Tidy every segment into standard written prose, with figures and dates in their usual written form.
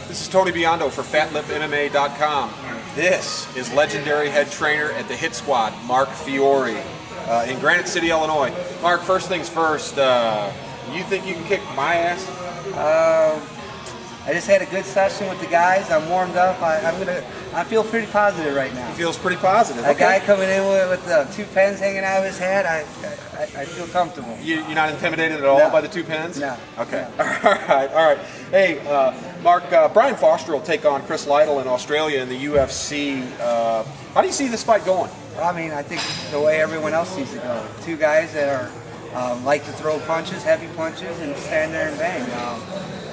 This is Tony Biondo for FatLipMMA.com. This is legendary head trainer at the Hit Squad, Mark Fiore, in Granite City, Illinois. Mark, first things first, you think you can kick my ass? I just had a good session with the guys. I'm warmed up. I feel pretty positive right now. He feels pretty positive. A guy coming in with the 2 pens hanging out of his head, I feel comfortable. You're not intimidated at all by the 2 pens? No. Okay. No. All right. Hey, Mark, Brian Foster will take on Chris Lytle in Australia in the UFC. How do you see this fight going? Well, I mean, I think the way everyone else sees it go. 2 guys that are like to throw punches, heavy punches, and stand there and bang.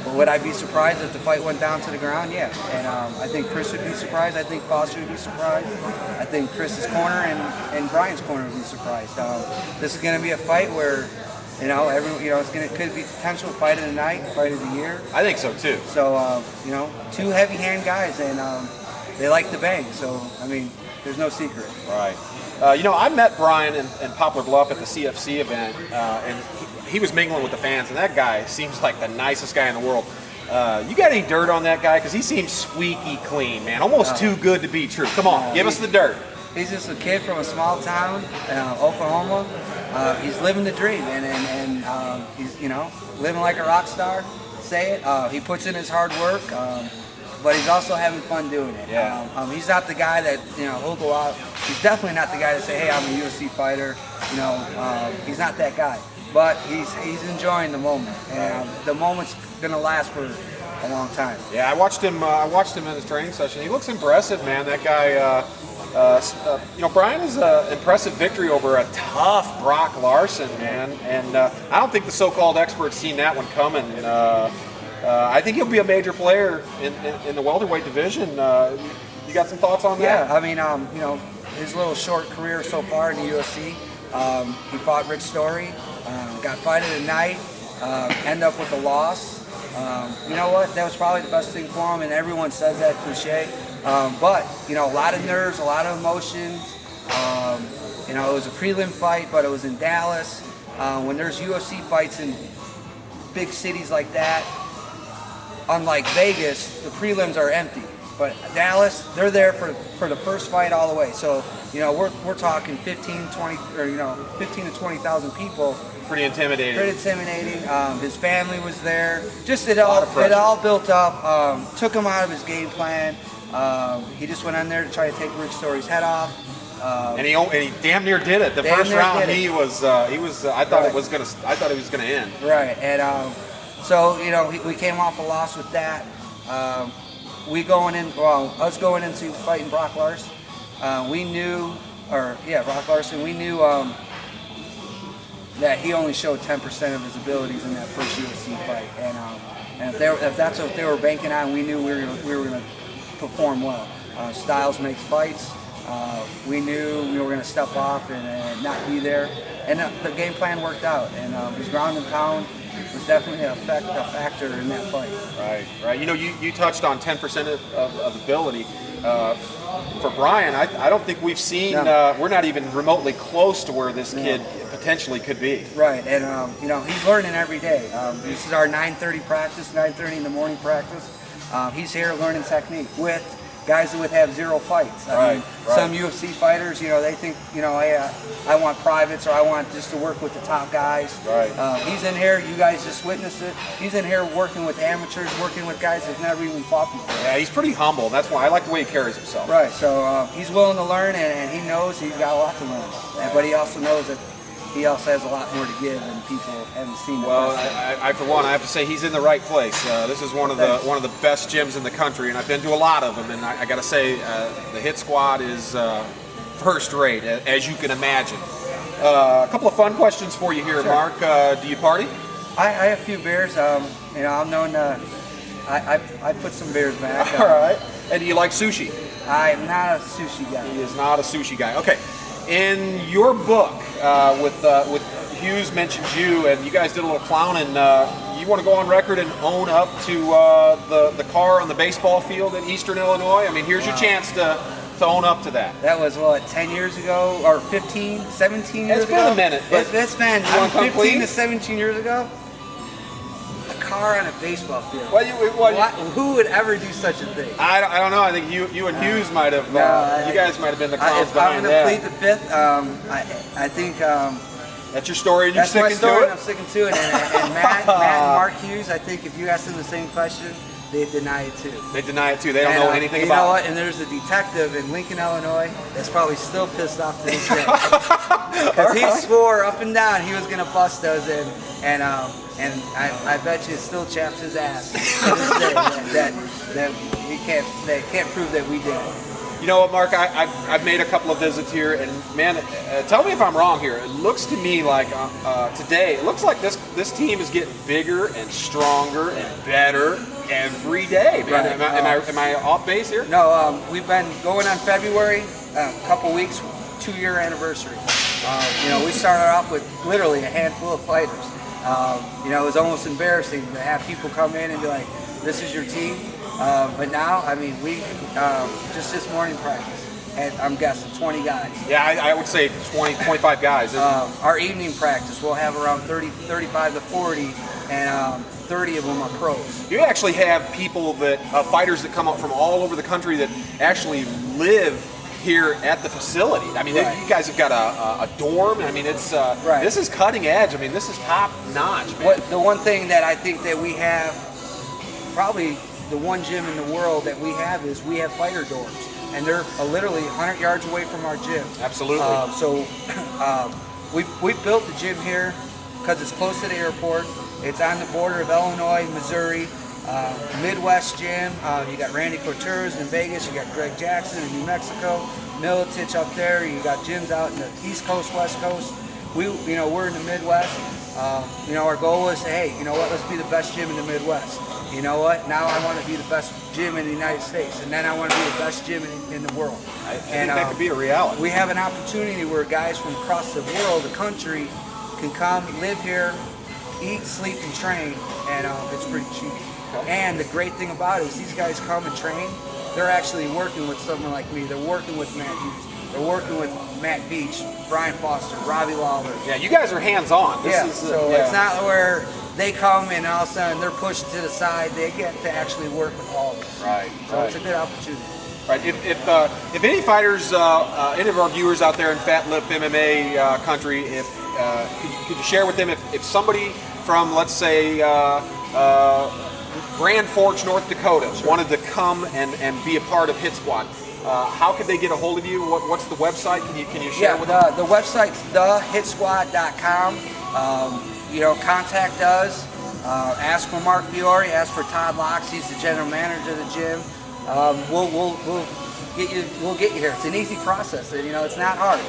But would I be surprised if the fight went down to the ground? Yeah. And I think Chris would be surprised. I think Foster would be surprised. I think Chris's corner and Brian's corner would be surprised. This is going to be a fight where, it could be potential fight of the night, fight of the year. I think so too. So, 2 heavy hand guys, and they like to bang. So, I mean, there's no secret. Right. I met Brian in Poplar Bluff at the CFC event, and he was mingling with the fans, and that guy seems like the nicest guy in the world. You got any dirt on that guy? Because he seems squeaky clean, man. Almost too good to be true. Come on, give us the dirt. He's just a kid from a small town, Oklahoma. He's living the dream, and he's living like a rock star. Say it. He puts in his hard work. But he's also having fun doing it. Yeah. He's not the guy that, he'll go out. He's definitely not the guy to say, hey, I'm a UFC fighter. He's not that guy. But he's enjoying the moment, and the moment's gonna last for a long time. Yeah, I watched him in his training session. He looks impressive, man. That guy. Brian is an impressive victory over a tough Brock Larson, man. And I don't think the so-called experts seen that one coming. I think he'll be a major player in the welterweight division. You got some thoughts on that? Yeah, I mean, his little short career so far in the UFC, he fought Rich Story, got fight of the night, end up with a loss. You know what? That was probably the best thing for him, and everyone says that cliche. But, a lot of nerves, a lot of emotions. It was a prelim fight, but it was in Dallas. When there's UFC fights in big cities like that, unlike Vegas, the prelims are empty. But Dallas, they're there for the first fight all the way. So, we're talking 15 to 20,000 people. Pretty intimidating. His family was there. Just it all built up. Took him out of his game plan. He just went on there to try to take Rick Story's head off. And he damn near did it. The first round, he was. I thought it was gonna end. Right, and so we came off a loss with that. Us going into fighting Brock Larson, Brock Larson, we knew that he only showed 10% of his abilities in that first UFC fight, and if that's what they were banking on, we knew we were going to perform well. Styles makes fights. We knew we were going to step off and not be there, and the game plan worked out. And his ground and pound was definitely a factor in that fight. Right. You touched on 10% of ability. For Brian, I don't think we've seen. No. We're not even remotely close to where this kid potentially could be. Right, and he's learning every day. This is our 9:30 practice, 9:30 in the morning practice. He's here learning technique with guys who would have 0 fights. I mean, some UFC fighters, they think, I want privates or I want just to work with the top guys. Right. He's in here, you guys just witnessed it. He's in here working with amateurs, working with guys that never even fought before. Yeah, he's pretty humble. That's why I like the way he carries himself. Right, so he's willing to learn, and he knows he's got a lot to learn. But he also knows that he also has a lot more to give, and people haven't seen. Well, I for one, I have to say he's in the right place. This is one of the best gyms in the country, and I've been to a lot of them. And I got to say, the Hit Squad is first rate, as you can imagine. A couple of fun questions for you here, sure. Mark. Do you party? I have a few beers. I'm known. I put some beers back. All right. And do you like sushi? I'm not a sushi guy. He is not a sushi guy. Okay. In your book, with Hughes mentioned you, and you guys did a little clowning. You want to go on record and own up to the car on the baseball field in Eastern Illinois? I mean, here's your chance to own up to that. That was, 10 years ago, or 15, 17 years ago? It's been a minute. It's been 15 to 17 years ago. car on a baseball field. Who would ever do such a thing? I don't know. I think you and Hughes might have. You guys might have been the clowns If behind I'm that. going to plead the fifth, I think That's your story, and you're that's my sticking story, to and it. I'm sticking to it. And Matt and Mark Hughes, I think if you ask them the same question, they deny it too. They deny it too. They don't And, know anything you about know it. what? And there's a detective in Lincoln, Illinois, that's probably still pissed off to this day because he swore up and down he was gonna bust us, and I bet you it still chaps his ass to this day that can't prove that we did it. You know what, Mark? I've made a couple of visits here, and man, tell me if I'm wrong here. It looks to me like today, it looks like this team is getting bigger and stronger and better every day. Man. Right. Am I off base here? No, we've been going on February, a couple weeks, 2-year anniversary. We started off with literally a handful of fighters. It was almost embarrassing to have people come in and be like, "This is your team." But now, I mean, we just this morning practice had, I'm guessing, 20 guys. Yeah, I would say 20, 25 guys. Our evening practice, we'll have around 35 to 40, and 30 of them are pros. You actually have people fighters that come up from all over the country that actually live here at the facility. I mean, Right. you guys have got a dorm. I mean, it's Right. This is cutting edge. I mean, this is top notch, man. The one thing that I think that we have, probably the one gym in the world that we have, is we have fighter dorms, and they're literally 100 yards away from our gym. Absolutely. We built the gym here because it's close to the airport. It's on the border of Illinois, Missouri. Midwest gym. You got Randy Couture's in Vegas. You got Greg Jackson in New Mexico. Militich up there. You got gyms out in the East Coast, West Coast. We're in the Midwest. Our goal was, hey, you know what? Let's be the best gym in the Midwest. You know what? Now I want to be the best gym in the United States, and then I want to be the best gym in the world. I think that could be a reality. We have an opportunity where guys from across the world, the country, can come, live here, eat, sleep, and train, and it's pretty cheap. Okay. And the great thing about it is these guys come and train. They're actually working with someone like me. They're working with Matt Hughes. They're working with Matt Beach, Brian Foster, Robbie Lawler. Yeah, you guys are hands-on. It's not where they come and all of a sudden they're pushed to the side. They get to actually work with all of us. Right. So it's a good opportunity. Right. If any fighters, any of our viewers out there in Fat Lip MMA country, could you share with them if somebody from, let's say, Grand Forks, North Dakota, wanted to come and be a part of Hit Squad, how could they get a hold of you? What's the website? Can you share with them? The website's thehitsquad.com. Contact us. Ask for Mark Fiore. Ask for Todd Locks. He's the general manager of the gym. We'll get you here. It's an easy process. It's not hard.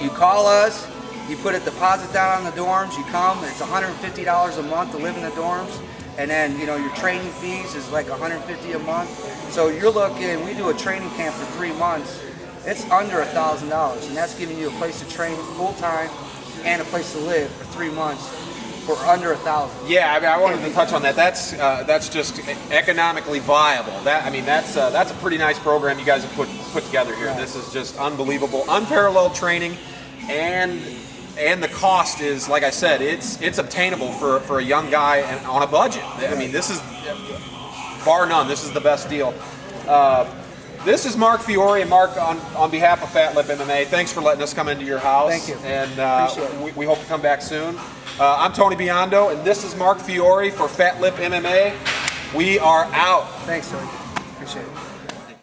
You call us. You put a deposit down on the dorms. You come. It's $150 a month to live in the dorms. And then, your training fees is like $150 a month. So you're looking, we do a training camp for 3 months. It's under $1,000, and that's giving you a place to train full time and a place to live for 3 months for under $1,000. Yeah, I wanted to touch on that. That's just economically viable. That's a pretty nice program you guys have put together here. Right. This is just unbelievable, unparalleled training, and the cost is, like I said, it's obtainable for a young guy and on a budget. I mean, this is, bar none, this is the best deal. This is Mark Fiore, and Mark, on behalf of Fat Lip MMA, thanks for letting us come into your house. Thank you. And we hope to come back soon. I'm Tony Biondo, and this is Mark Fiore for Fat Lip MMA. We are out. Thanks, Tony. Appreciate it.